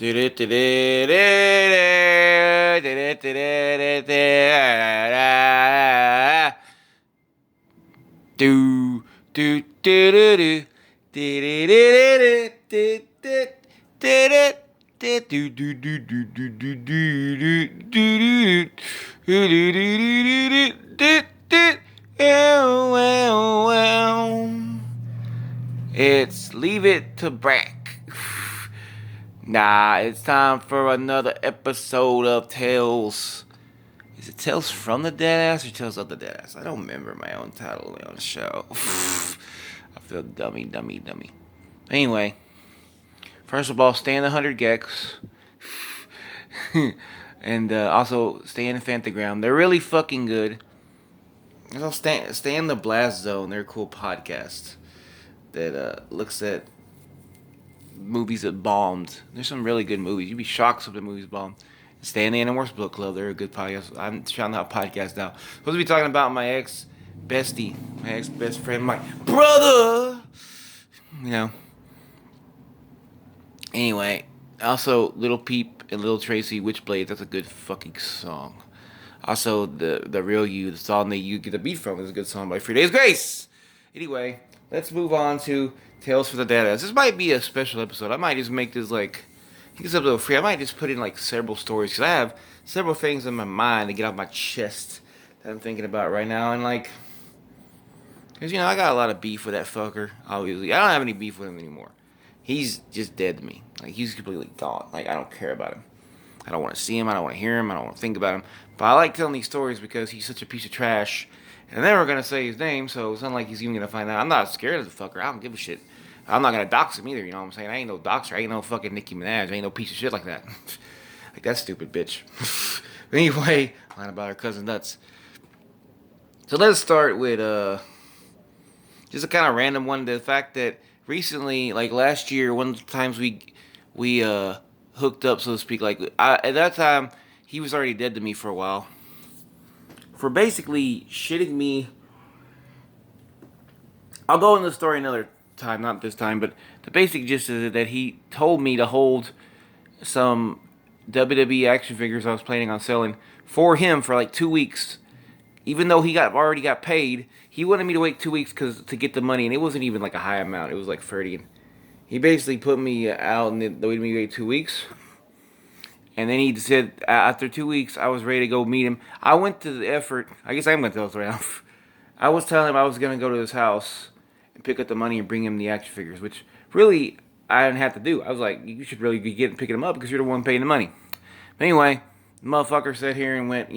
Do do do do do do do do It's Leave It to Brack. Nah, it's time for another episode of Tales. Is it Tales from the Deadass or Tales of the Deadass? I don't remember my own title on the show. I feel dummy. Anyway, first of all, stay in the 100 gex. And also, stay in the Fantagram. They're really fucking good. Also, stay in the Blast Zone. They're a cool podcast that looks at movies that bombed. There's some really good movies. You'd be shocked some of the movies bombed. Stay in the Animorphs Book Club. They're a good podcast. I'm trying out podcasts now. Supposed to be talking about my ex bestie, my ex best friend, my brother. You know. Anyway, also Little Peep and Little Tracy Witchblade. That's a good fucking song. Also, the Real You, the song that you get the beat from, is a good song by 3 Days Grace. Anyway, let's move on to Tales for the Deadass. This might be a special episode. I might just make this like, I think this episode free. I might just put in like several stories because I have several things in my mind to get off my chest that I'm thinking about right now. And like, because I got a lot of beef with that fucker. Obviously, I don't have any beef with him anymore. He's just dead to me. Like, he's completely gone. Like, I don't care about him. I don't want to see him. I don't want to hear him. I don't want to think about him. But I like telling these stories because he's such a piece of trash. And I'm never going to say his name, so it's not like he's even going to find out. I'm not scared of the fucker. I don't give a shit. I'm not going to dox him either, you know what I'm saying? I ain't no doxer. I ain't no fucking Nicki Minaj. I ain't no piece of shit like that. Like that stupid bitch. But anyway, lying about her cousin nuts. So let's start with just a kind of random one. The fact that recently, like last year, one of the times we hooked up, so to speak. Like at that time, he was already dead to me for a while. For basically shitting me. I'll go into the story another time, not this time, but the basic gist is that he told me to hold some WWE action figures I was planning on selling for him for like 2 weeks. Even though he already got paid, he wanted me to wait 2 weeks to get the money, and it wasn't even like a high amount. It was like 30. And he basically put me out and waited me to wait 2 weeks. And then he said after 2 weeks, I was ready to go meet him. I went to the effort. I guess I'm going to tell the story now. I was telling him I was going to go to his house and pick up the money and bring him the action figures, which really I didn't have to do. I was like, you should really be picking them up because you're the one paying the money. But anyway, the motherfucker sat here and went, I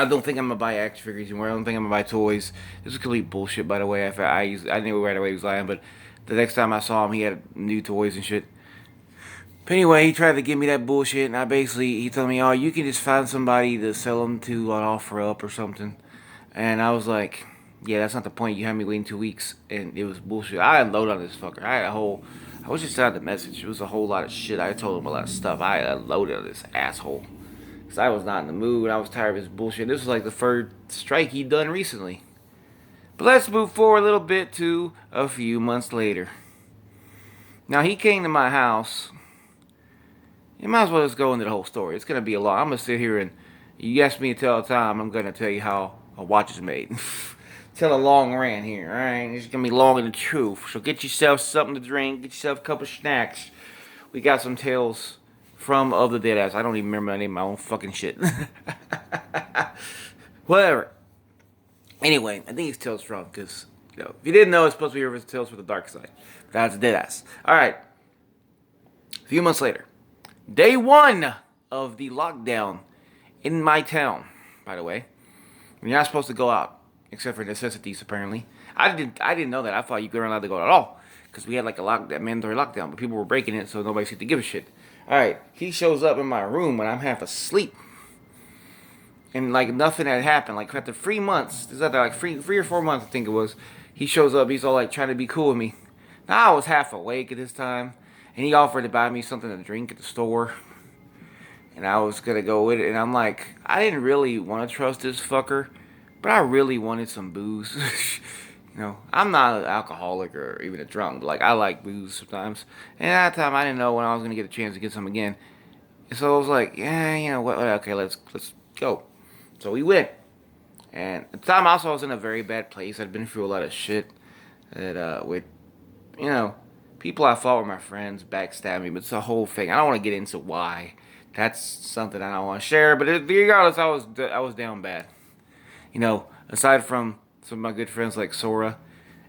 don't think I'm going to buy action figures anymore. I don't think I'm going to buy toys. This is complete bullshit, by the way. I knew right away he was lying, but the next time I saw him, he had new toys and shit. But anyway, he tried to give me that bullshit, and he told me, oh, you can just find somebody to sell them to on OfferUp or something. And I was like, yeah, that's not the point. You had me waiting 2 weeks, and it was bullshit. I unloaded on this fucker. I was just out the message. It was a whole lot of shit. I told him a lot of stuff. I unloaded on this asshole. Because I was not in the mood. I was tired of his bullshit. This was like the third strike he'd done recently. But let's move forward a little bit to a few months later. Now, he came to my house. You might as well just go into the whole story. It's going to be a lot. I'm going to sit here and you ask me to tell the time. I'm going to tell you how a watch is made. Tell a long rant here, alright? It's going to be long in the truth. So get yourself something to drink. Get yourself a couple snacks. We got some tales from the Deadass. I don't even remember the name of my own fucking shit. Whatever. Anyway, I think it's Tales from because, if you didn't know, it's supposed to be Tales from the Dark Side. That's Deadass. Alright. A few months later. Day 1 of the lockdown in my town, by the way. You're not supposed to go out, except for necessities, apparently. I didn't know that. I thought you weren't allowed to go out at all, because we had like a mandatory lockdown, but people were breaking it, so nobody seemed to give a shit. Alright, he shows up in my room when I'm half asleep. And like nothing had happened. Like after 3 months, this is after like three or 4 months, I think it was. He shows up, he's all like trying to be cool with me. Now I was half awake at this time. And he offered to buy me something to drink at the store. And I was going to go with it. And I'm like, I didn't really want to trust this fucker. But I really wanted some booze. You know, I'm not an alcoholic or even a drunk, but like I like booze sometimes. And at that time, I didn't know when I was gonna get a chance to get some again. And so I was like, yeah, you know what? Okay, let's go. So we went. And at the time, also, I was in a very bad place. I'd been through a lot of shit that with you know people I thought were my friends backstabbed me. But it's a whole thing. I don't want to get into why. That's something I don't want to share. But regardless, I was down bad. You know, aside from some of my good friends like Sora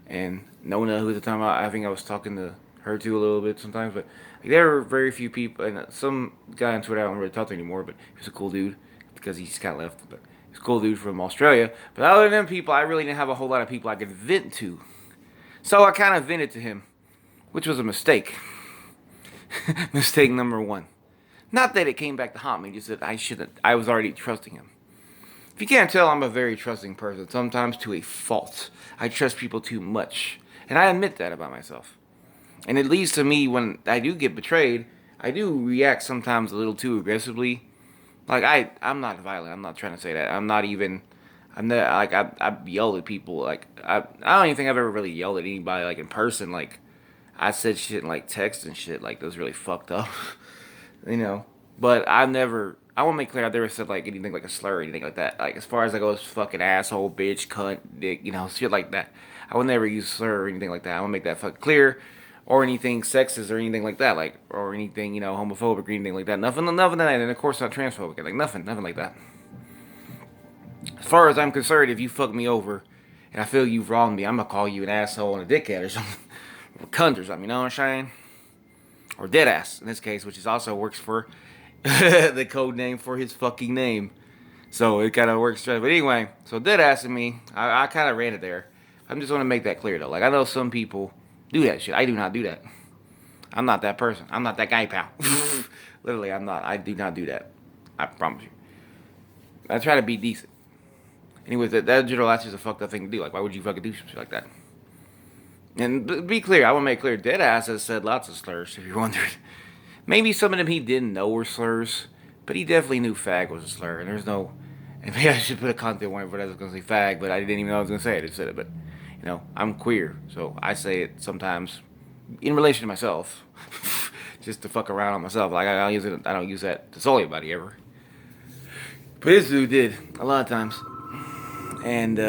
and Nona, who at the time I think I was talking to her too a little bit sometimes, but like, there were very few people, and some guy on Twitter I don't really talk to anymore, but he was a cool dude because he's kind of left, but he's a cool dude from Australia. But other than people, I really didn't have a whole lot of people I could vent to, so I kind of vented to him, which was a mistake. Mistake number one. Not that it came back to haunt me, just that I shouldn't. I was already trusting him. If you can't tell, I'm a very trusting person, sometimes to a fault. I trust people too much. And I admit that about myself. And it leads to me when I do get betrayed, I do react sometimes a little too aggressively. Like, I'm not violent. I'm not trying to say that. I'm not, like, I yell at people. Like, I don't even think I've ever really yelled at anybody, like, in person. Like, I said shit in, like, text and shit. Like, that was really fucked up. you know. But I've never. I want to make clear I've never said like anything like a slur or anything like that. Like as far as like oh fucking asshole, bitch, cunt, dick, shit like that. I would never use slur or anything like that. I want to make that fucking clear, or anything sexist or anything like that, like or anything homophobic or anything like that. Nothing of that, and of course not transphobic, like nothing like that. As far as I'm concerned, if you fuck me over, and I feel you've wronged me, I'm gonna call you an asshole and a dickhead or something, or cunt or something. You know what I'm saying? Or deadass in this case, which is also works for the code name for his fucking name. So it kind of works. But anyway, so deadass and me, I kind of ran it there. I'm just want to make that clear though. Like I know some people do that shit. I do not do that. I'm not that person. I'm not that guy, pal. Literally, I'm not. I do not do that. I promise you. I try to be decent. Anyways, that general that's just a fucked up thing to do. Like, why would you fucking do shit like that? And be clear, I want to make clear, Deadass has said lots of slurs, if you're wondering. Maybe some of them he didn't know were slurs, but he definitely knew fag was a slur, and there's no... And maybe I should put a content warning for that I was going to say fag, but I didn't even know I was going to say it. I just said it, but, I'm queer, so I say it sometimes in relation to myself, just to fuck around on myself. Like, I don't use that to solve anybody ever. But this dude did, a lot of times. And,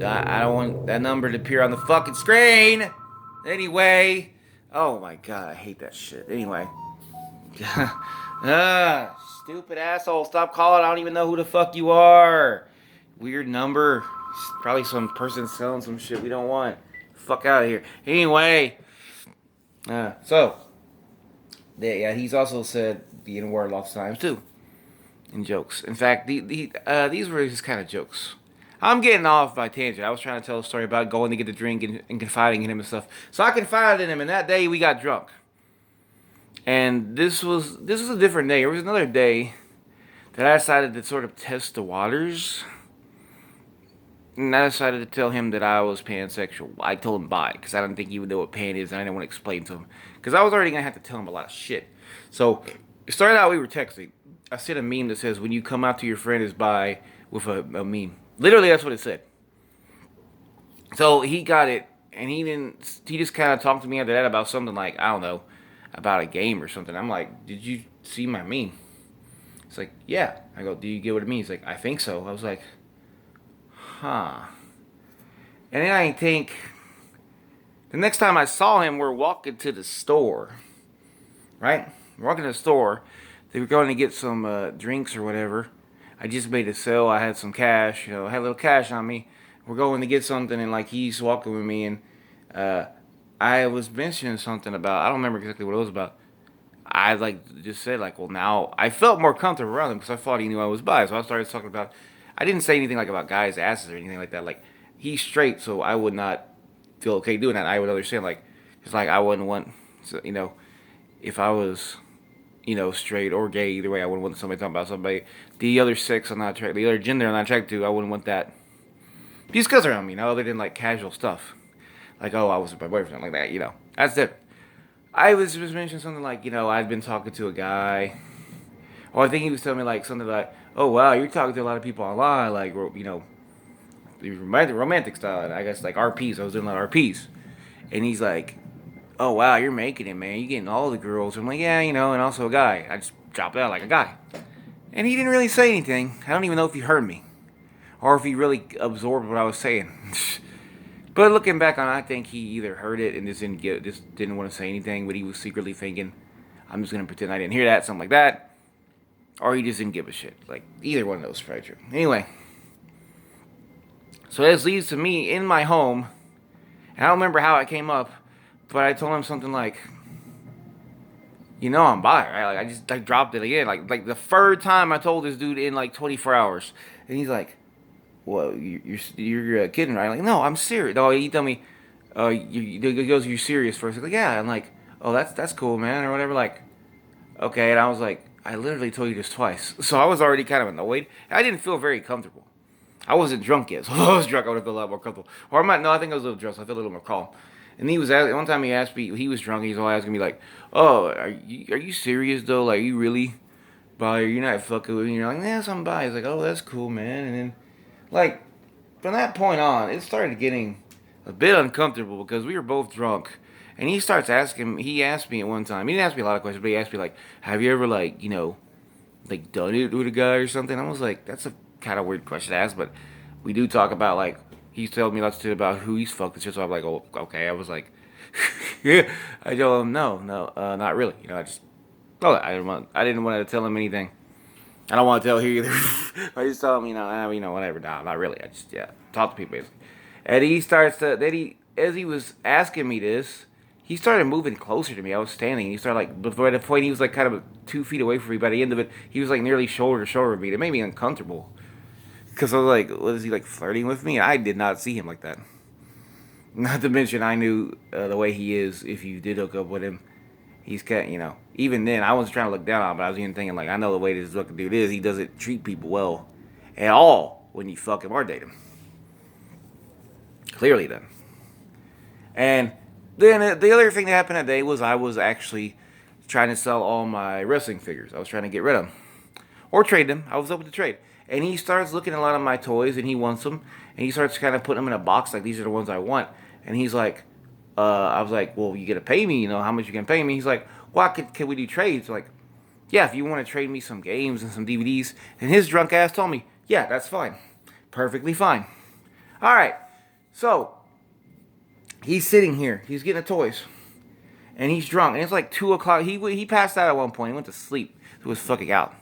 I don't want that number to appear on the fucking screen. Anyway. Oh my god, I hate that shit. Anyway. Stupid asshole. Stop calling. I don't even know who the fuck you are. Weird number. Probably some person selling some shit we don't want. Fuck out of here. Anyway. So. Yeah, he's also said the N word lots of times too. In jokes. In fact, these were just kind of jokes. I'm getting off by tangent. I was trying to tell a story about going to get a drink and confiding in him and stuff. So I confided in him, and that day we got drunk. And this was a different day. It was another day that I decided to sort of test the waters. And I decided to tell him that I was pansexual. I told him bi, because I didn't think he would know what pan is, and I didn't want to explain to him. Because I was already going to have to tell him a lot of shit. So, it started out we were texting. I sent a meme that says, when you come out to your friend is bi, with a meme. Literally, that's what it said. So, he got it, and he just kind of talked to me after that about something like, I don't know, about a game or something. I'm like, did you see my meme? It's like, yeah. I go, do you get what it means? He's like, I think so. I was like, huh. And then I think, the next time I saw him, we're walking to the store. Right? We're walking to the store. They were going to get some drinks or whatever. I just made a sale. I had some cash. I had a little cash on me. We're going to get something, and like he's walking with me, and I was mentioning something about, I don't remember exactly what it was about. I like just said like, well now I felt more comfortable around him because I thought he knew I was bi. So I started talking about. I didn't say anything like about guys' asses or anything like that. Like he's straight, so I would not feel okay doing that. I would understand like it's like I wouldn't want if I was straight or gay either way. I wouldn't want somebody talking about somebody the other sex I'm not attracted, the other gender I'm not attracted to. I wouldn't want that just because around me. Other than like casual stuff, like oh I was with my boyfriend like that. That's it. I was just mentioning something like, I'd been talking to a guy. Or I think he was telling me like something like, oh wow, you're talking to a lot of people online, like, romantic style. I guess like RPs. I was doing like RPs, and he's like, "Oh wow, you're making it, man. You're getting all the girls." I'm like, "Yeah, and also a guy." I just dropped it out like a guy, and he didn't really say anything. I don't even know if he heard me or if he really absorbed what I was saying. But looking back on it, I think he either heard it and just didn't want to say anything, but he was secretly thinking, "I'm just gonna pretend I didn't hear that," something like that, or he just didn't give a shit. Like either one of those is probably true. Anyway, so this leads to me in my home, and I don't remember how it came up, but I told him something like, I'm bi, right? Like I just dropped it again, like the third time I told this dude in like 24 hours, and he's like, "Well, you're kidding, right?" I'm like, "No, I'm serious." No, he told me, he goes, "You're serious first?" I'm like, "Yeah." I'm like, "Oh, that's cool, man," or whatever. Like, okay, and I was like, "I literally told you this twice," so I was already kind of annoyed. I didn't feel very comfortable. I wasn't drunk yet, so if I was drunk, I would have felt a lot more comfortable. Or I might, no, I think I was a little drunk, so I felt a little more calm. And he was asking, one time he asked me, he was drunk, he's all asking me like, "Oh, are you serious though? Like, you really bi? Or you're not fucking with me?" You're like, "Yes, I'm bi." He's like, "Oh, that's cool, man." And then, like, from that point on, it started getting a bit uncomfortable because we were both drunk. And he asked me at one time, he didn't ask me a lot of questions, but he asked me, like, "Have you ever, like, like done it with a guy or something?" I was like, that's a kind of weird question to ask, but we do talk about, like, he's telling me lots of shit about who he's fucked and shit, so I'm like, "Oh, okay." I was like, yeah. I told him, no, not really. I just, oh, I didn't want to tell him anything. I don't want to tell you either. I just tell him, whatever. Nah, not really. I just, yeah, talk to people basically. And he starts to, as he was asking me this, he started moving closer to me. I was standing. He started like, before the point, he was like kind of 2 feet away from me. By the end of it, he was like nearly shoulder to shoulder with me. It made me uncomfortable because I was like, was he like flirting with me? I did not see him like that. Not to mention, I knew the way he is. If you did hook up with him, he's kind, even then, I wasn't trying to look down on him, but I was even thinking, like, I know the way this fucking dude is. He doesn't treat people well at all when you fuck him or date him. Clearly, then. And then the other thing that happened that day was I was actually trying to sell all my wrestling figures. I was trying to get rid of them. Or trade them. I was open to trade. And he starts looking at a lot of my toys, and he wants them. And he starts kind of putting them in a box, like, these are the ones I want. And he's like, I was like, "Well, you got to pay me, how much you can pay me?" He's like, "Well, can we do trades?" Like, "Yeah, if you want to trade me some games and some DVDs." And his drunk ass told me, "Yeah, that's fine. Perfectly fine." All right. So, he's sitting here. He's getting the toys. And he's drunk. And it's like 2 o'clock. He passed out at one point. He went to sleep. He was fucking out.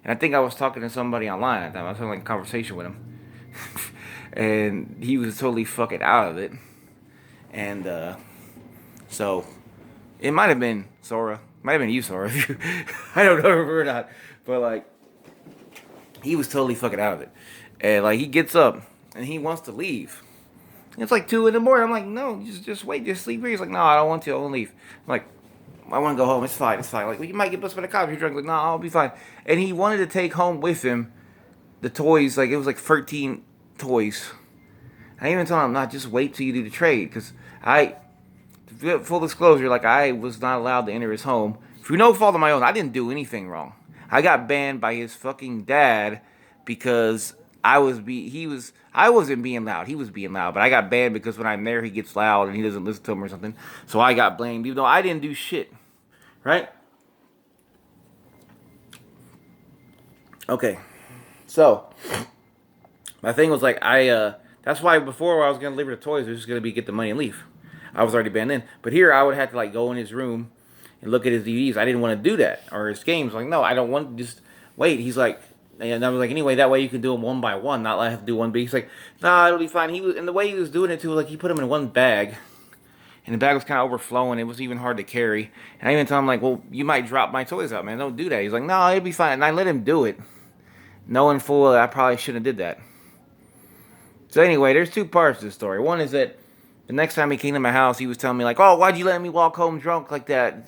And I think I was talking to somebody online at that time. I was having like a conversation with him. And he was totally fucking out of it. And so it might have been Sora. Might have been you, Sora. I don't know if or not. But like, he was totally fucking out of it. And like, he gets up and he wants to leave. It's like 2 in the morning. I'm like, "No, just wait, just sleep here." He's like, "No, I don't want to. I want to leave." I'm like, "I want to go home. It's fine. It's fine." Like, "Well, you might get busted by the cops if you're drunk." Like, "No, I'll be fine." And he wanted to take home with him the toys. Like, it was like 13 toys. I even told him, "Not just wait till you do the trade," because full disclosure, like, I was not allowed to enter his home through no fault of my own. I didn't do anything wrong. I got banned by his fucking dad because I wasn't being loud. He was being loud, but I got banned because when I'm there, he gets loud and he doesn't listen to him or something. So I got blamed, even though I didn't do shit. Right? Okay. So my thing was like, that's why before I was gonna deliver the toys, it was just gonna be get the money and leave. I was already banned in, but here I would have to like go in his room and look at his DVDs. I didn't want to do that, or his games. Like, no, I don't want to just wait. He's like, and I was like, anyway, that way you can do them one by one, not like I have to do one. But he's like, "Nah, it'll be fine." And the way he was doing it too, like, he put them in one bag, and the bag was kind of overflowing. It was even hard to carry. And I even told him, like, "Well, you might drop my toys out, man. Don't do that." He's like, "No, it'll be fine." And I let him do it, knowing full well that I probably shouldn't have did that. So anyway, there's 2 parts to the story. One is that the next time he came to my house, he was telling me like, "Oh, why'd you let me walk home drunk like that?"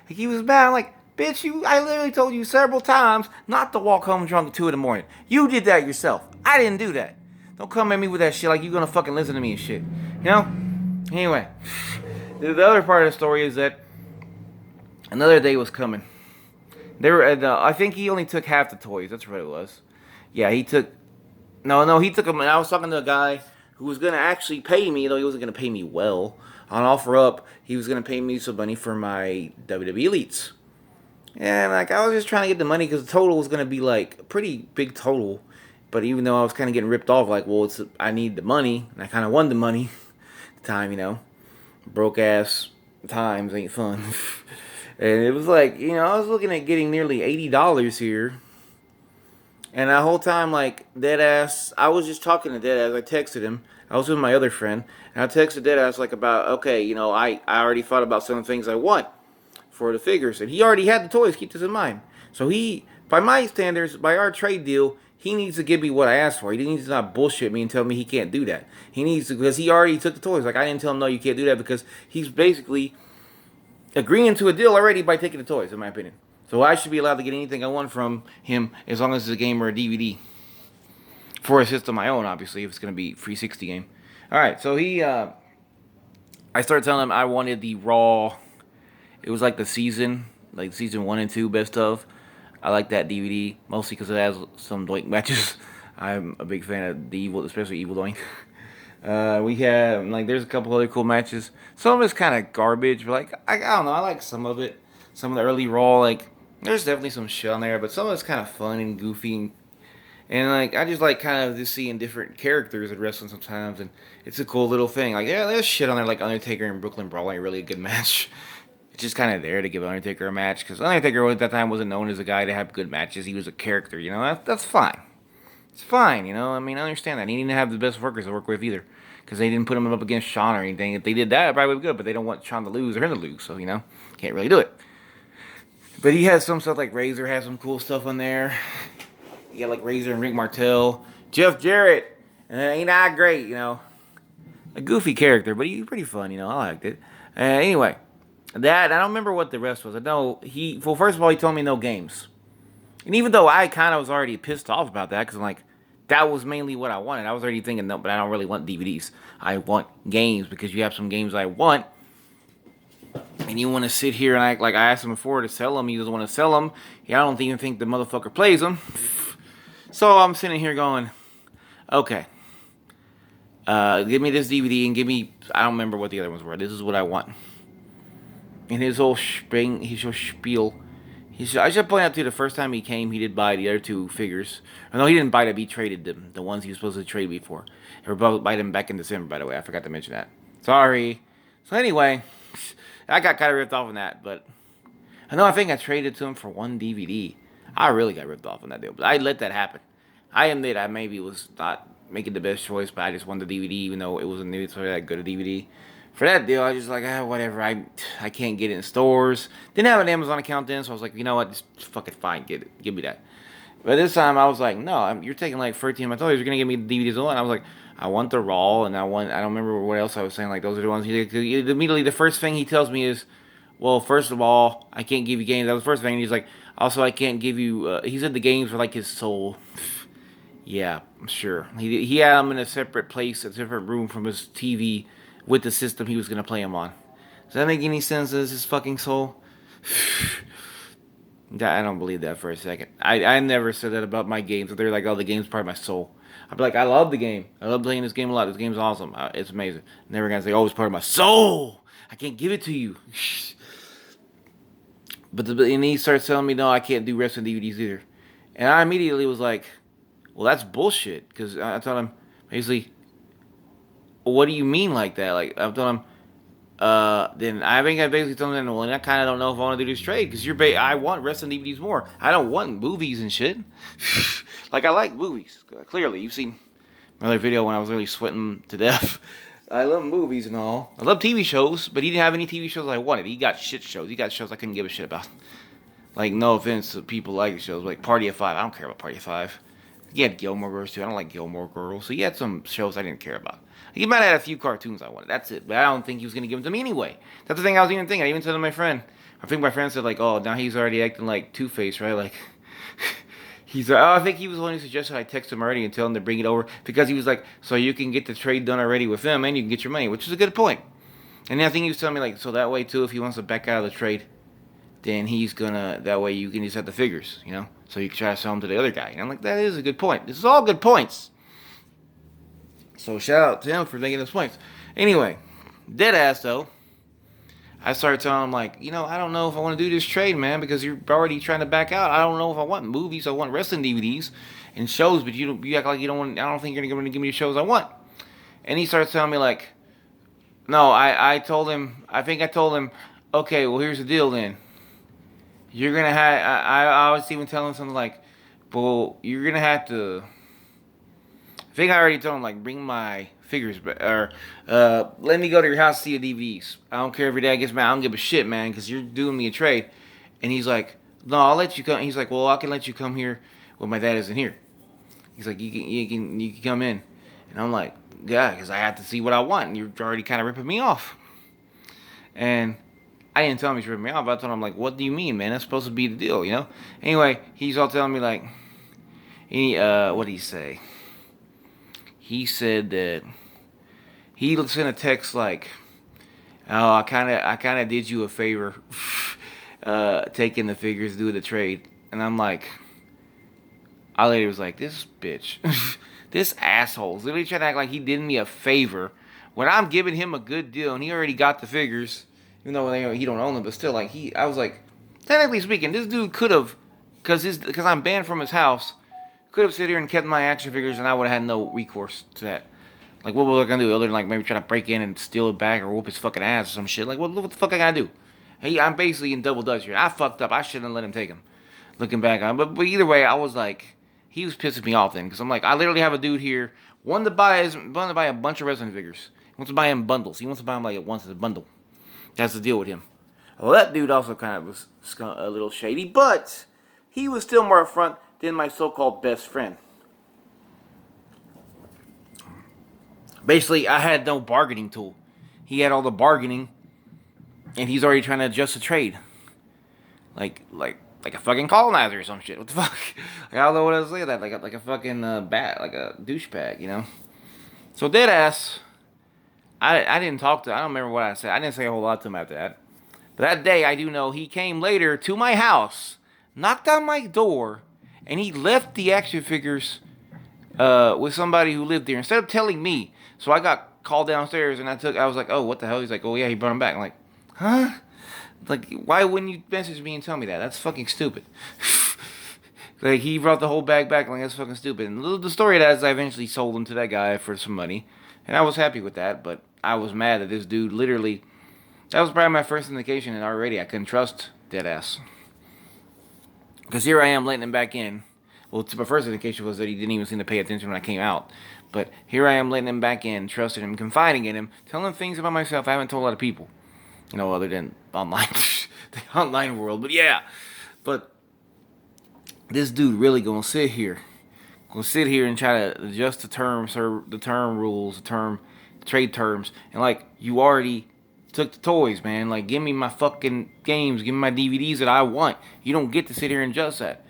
Like, he was mad. I'm like, "Bitch, I literally told you several times not to walk home drunk at 2 in the morning. You did that yourself. I didn't do that. Don't come at me with that shit like you gonna fucking listen to me and shit. Anyway, the other part of the story is that another day was coming. They were at, I think he only took half the toys. That's what it was. Yeah, he took No, he took him. And I was talking to a guy who was gonna actually pay me, though he wasn't gonna pay me well. On OfferUp, he was gonna pay me some money for my WWE Elites. And like I was just trying to get the money because the total was gonna be like a pretty big total. But even though I was kind of getting ripped off, like, well, I need the money, and I kind of won the money. At the time, broke ass times ain't fun. And it was like, I was looking at getting nearly $80 here. And that whole time, like, Deadass, I was just talking to Deadass. I texted him. I was with my other friend. And I texted Deadass, like, about, okay, I already thought about some things I want for the figures. And he already had the toys, keep this in mind. So by my standards, by our trade deal, he needs to give me what I asked for. He needs to not bullshit me and tell me he can't do that. He needs to, because he already took the toys. Like, I didn't tell him, no, you can't do that, because he's basically agreeing to a deal already by taking the toys, in my opinion. So I should be allowed to get anything I want from him as long as it's a game or a DVD. For a system I own, obviously, if it's going to be 360 game. Alright, so I started telling him I wanted the Raw. It was like the season, like season 1 and 2 best of. I like that DVD, mostly because it has some Doink matches. I'm a big fan of the Evil, especially Evil Doink. We had, like, there's a couple other cool matches. Some of it's kind of garbage, but, like, I don't know, I like some of it. Some of the early Raw, like, there's definitely some shit on there, but some of it's kind of fun and goofy. And, like, I just like kind of just seeing different characters in wrestling sometimes, and it's a cool little thing. Like, yeah, there's shit on there, like Undertaker and Brooklyn Brawl ain't really a good match. It's just kind of there to give Undertaker a match, because Undertaker at that time wasn't known as a guy to have good matches. He was a character, that's fine. It's fine, I mean, I understand that. He didn't have the best workers to work with either, because they didn't put him up against Shawn or anything. If they did that, it probably would be good, but they don't want Shawn to lose or him to lose, so, can't really do it. But he has some stuff like Razor has some cool stuff on there. You got like Razor and Rick Martel, Jeff Jarrett, ain't that great, a goofy character, but he's pretty fun, I liked it. Anyway, that I don't remember what the rest was. I know well, first of all, he told me no games. And even though I kind of was already pissed off about that, because I'm like, that was mainly what I wanted. I was already thinking, no, but I don't really want DVDs. I want games, because you have some games I want. And you want to sit here and act like I asked him before to sell them. He doesn't want to sell them. Yeah, I don't even think the motherfucker plays them. So I'm sitting here going, okay, give me this DVD and give me, I don't remember what the other ones were. This is what I want. And his whole spiel. I should point out too, the first time he came, he did buy the other two figures. No, he didn't buy them. He traded them. The ones he was supposed to trade before. He both buy them back in December, by the way. I forgot to mention that. Sorry. So anyway, I got kind of ripped off on that, but I think I traded to him for one DVD. I really got ripped off on that deal, but I let that happen. I admit I maybe was not making the best choice, but I just wanted the DVD, even though it wasn't necessarily that good a DVD. For that deal, I just like, whatever. I can't get it in stores. Didn't have an Amazon account then, so I was like, you know what, just fucking fine, get it, give me that. But this time I was like, no, you're taking like 13 of my toys. You're gonna give me the DVDs alone. I was like, I want the Raw, and I don't remember what else I was saying. Like those are the ones. Immediately the first thing he tells me is, well, first of all, I can't give you games. That was the first thing. And he's like, also, I can't give you. He said the games were like his soul. Yeah, I'm sure. He had them in a separate place, a separate room from his TV with the system he was going to play them on. Does that make any sense as his fucking soul? I don't believe that for a second. I never said that about my games. They're like, oh, the game's part of my soul. I'd be like, I love the game. I love playing this game a lot. This game's awesome. It's amazing. Never gonna say, oh, it's part of my soul. I can't give it to you. And he starts telling me, no, I can't do wrestling DVDs either. And I immediately was like, well, that's bullshit. Because I told him, basically, well, what do you mean like that? Like, I told him, then I think I basically told him, well, I kind of don't know if I want to do this trade. Because I want wrestling DVDs more. I don't want movies and shit. Like, I like movies. Clearly, you've seen my other video when I was really sweating to death. I love movies and all. I love TV shows, but he didn't have any TV shows I wanted. He got shit shows. He got shows I couldn't give a shit about. Like, no offense to people like the shows, like Party of Five. I don't care about Party of Five. He had Gilmore Girls too. I don't like Gilmore Girls. So he had some shows I didn't care about. He might have had a few cartoons I wanted. That's it. But I don't think he was going to give them to me anyway. That's the thing I was even thinking. I even said to my friend. I think my friend said, like, oh, now he's already acting like Two-Face, right? Like, I think he was the one who suggested I text him already and tell him to bring it over. Because he was like, so you can get the trade done already with him and you can get your money, which is a good point. And I think he was telling me, like, so that way, too, if he wants to back out of the trade, then he's gonna, that way you can just have the figures, So you can try to sell them to the other guy. And I'm like, that is a good point. This is all good points. So shout out to him for making those points. Anyway, dead ass though. I started telling him like, I don't know if I want to do this trade, man, because you're already trying to back out. I don't know if I want movies. I want wrestling DVDs and shows, but you act like you don't want. I don't think you're gonna give me the shows I want. And he starts telling me like, no, I told him. I think I told him, okay, well here's the deal then. You're gonna have. I was even telling him something like, well, you're gonna have to. I think I already told him like bring my figures back or let me go to your house to see the DVDs. I don't care if your dad gets mad. I don't give a shit, man, because you're doing me a trade. And he's like, no, I'll let you come. He's like, well, I can let you come here when my dad isn't here. He's like, you can come in. And I'm like, yeah, because I have to see what I want. And you're already kind of ripping me off. And I didn't tell him he's ripping me off. I told him like, what do you mean, man? That's supposed to be the deal, Anyway, he's all telling me like, what did he say? He said that he sent a text like, "Oh, I kind of did you a favor, taking the figures, doing the trade." And I'm like, I later was like, "This bitch, this asshole's literally trying to act like he did me a favor when I'm giving him a good deal and he already got the figures, even though he don't own them, but still, like I was like, technically speaking, this dude could have, because I'm banned from his house." Could have sit here and kept my action figures, and I would have had no recourse to that. Like, what was I gonna do other than like maybe try to break in and steal it back or whoop his fucking ass or some shit? Like, what the fuck I gotta do? Hey, I'm basically in double dutch here. I fucked up. I shouldn't have let him take him. Looking back on, but either way, I was like, he was pissing me off then because I'm like, I literally have a dude here wanting to buy a bunch of wrestling figures. He wants to buy him bundles. He wants to buy them like at once as a bundle. That's the deal with him. Well, that dude also kind of was a little shady, but he was still more upfront than my so-called best friend. Basically, I had no bargaining tool. He had all the bargaining, and he's already trying to adjust the trade, like a fucking colonizer or some shit. What the fuck? Like, I don't know what else to say. That like a fucking bat, like a douchebag, So dead ass. I didn't talk to. I don't remember what I said. I didn't say a whole lot to him after that. But that day, I do know he came later to my house, knocked on my door, and he left the action figures with somebody who lived there instead of telling me. So I got called downstairs, and I was like, oh, what the hell? He's like, oh yeah, he brought him back. I'm like, huh? Like, why wouldn't you message me and tell me that? That's fucking stupid. Like, he brought the whole bag back. Like, that's fucking stupid. And the story of that is I eventually sold him to that guy for some money, and I was happy with that. But I was mad that this dude literally. That was probably my first indication, and already I couldn't trust Deadass. Because here I am letting him back in. Well, my first indication was that he didn't even seem to pay attention when I came out. But here I am letting him back in, trusting him, confiding in him, telling him things about myself I haven't told a lot of people. Other than online, the online world. But yeah. But this dude really gonna sit here. And try to adjust the terms, or the term rules, the trade terms. And like, you already took the toys, man. Like, give me my fucking games. Give me my DVDs that I want. You don't get to sit here and adjust that.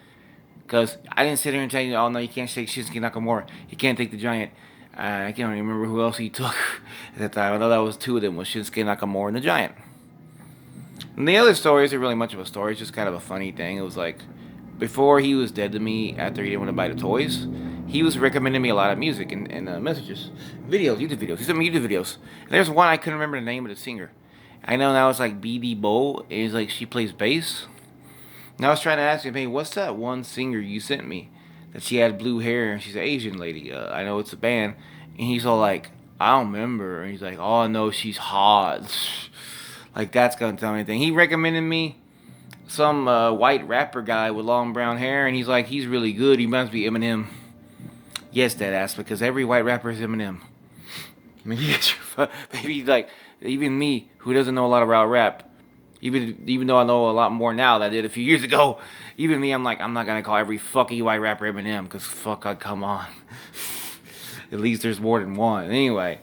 Because I didn't sit here and tell you, oh no, you can't take Shinsuke Nakamura. You can't take the Giant. I can't even remember who else he took at that time. I know that was two of them, was Shinsuke Nakamura and the Giant. And the other story isn't really much of a story. It's just kind of a funny thing. It was like, before he was dead to me, after he didn't want to buy the toys, he was recommending me a lot of music and messages. Videos, YouTube videos. He sent me YouTube videos. And there's one I couldn't remember the name of the singer. I know now it's like BD Bowl. It's like she plays bass. And I was trying to ask him, hey, what's that one singer you sent me? That she had blue hair and she's an Asian lady. I know it's a band. And he's all like, I don't remember. And he's like, oh, no, she's hot. Like, that's going to tell me anything. He recommended me some white rapper guy with long brown hair. And he's like, he's really good. He reminds me of Eminem. Yes, that ass, because every white rapper is Eminem. Maybe like, even me, who doesn't know a lot about rap, even though I know a lot more now than I did a few years ago, even me, I'm like, I'm not gonna call every fucking white rapper Eminem, because fuck, come on. At least there's more than one. Anyway,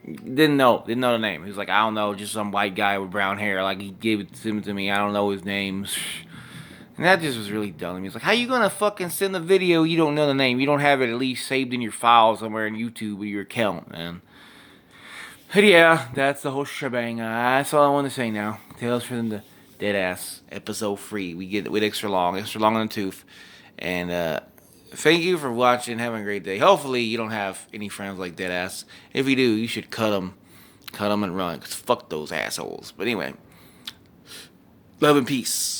didn't know the name. He was like, I don't know, just some white guy with brown hair. Like, he gave it to me. I don't know his name. And that just was really dumb. He was like, how you gonna fucking send a video you don't know the name? You don't have it at least saved in your file somewhere in YouTube with your account, man. But yeah, that's the whole shebang. That's all I want to say now. Tales from the Deadass, episode 3. We get it with extra long on the tooth. And thank you for watching. Have a great day. Hopefully, you don't have any friends like Deadass. If you do, you should cut them. Cut them and run. Because fuck those assholes. But anyway, love and peace.